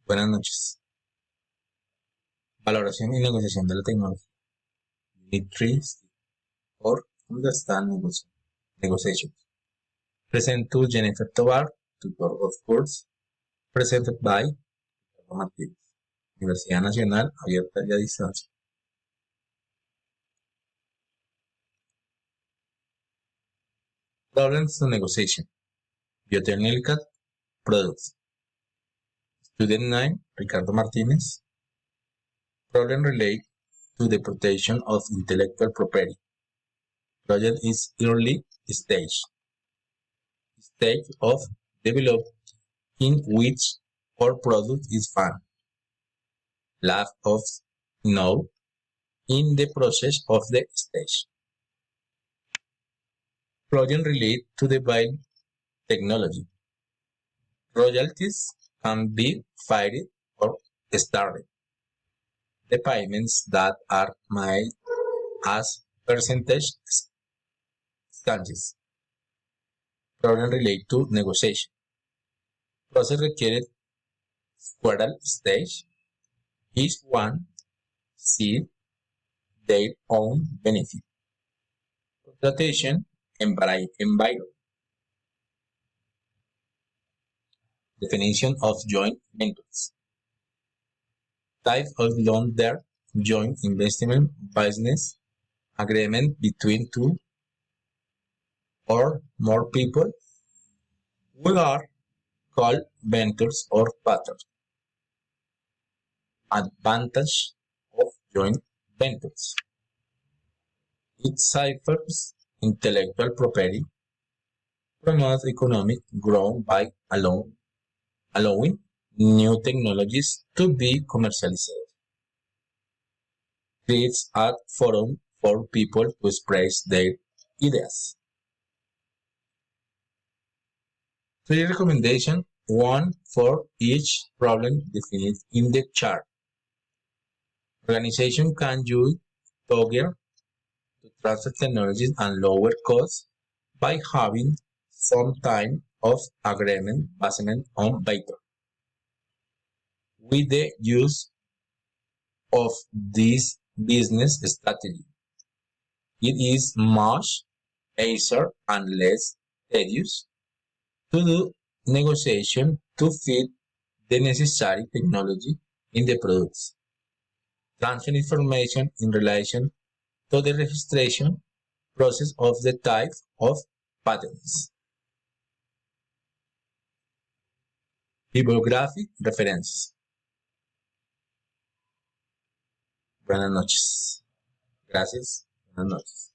Buenas noches. Valoración y negociación de la tecnología. Unit 3 or Understand Negotiations. Present to Jennifer Tovar, tutor of course, presented by Ricardo Martínez. Universidad Nacional Abierta y a Distancia. Problems to negotiation. Biotechnical products. Student name, Ricardo Martínez. Problem relate to the protection of intellectual property. Project is early stage of development in which our product is found. Lack of know in the process of the stage. Project relate to the biotechnology. Royalties can be fired or started. The payments that are made as percentage changes. Problem relate to negotiation. Process required squirrel stage is one see their own benefit. Contratation environment. Definition of joint ventures. Type of long-term joint investment business agreement between two or more people who are called ventures or partners. Advantage of joint ventures. It ciphers intellectual property, promotes economic growth by allowing new technologies to be commercialized, creates a forum for people to express their ideas. Three recommendations, one for each problem defined in the chart. Organization can use together to transfer technologies and lower costs by having some time of agreement based on data. With the use of this business strategy, it is much easier and less tedious to do negotiation to fit the necessary technology in the products. Transfer information in relation to the registration process of the type of patents. Bibliographic references. Buenas noches. Gracias. Buenas noches.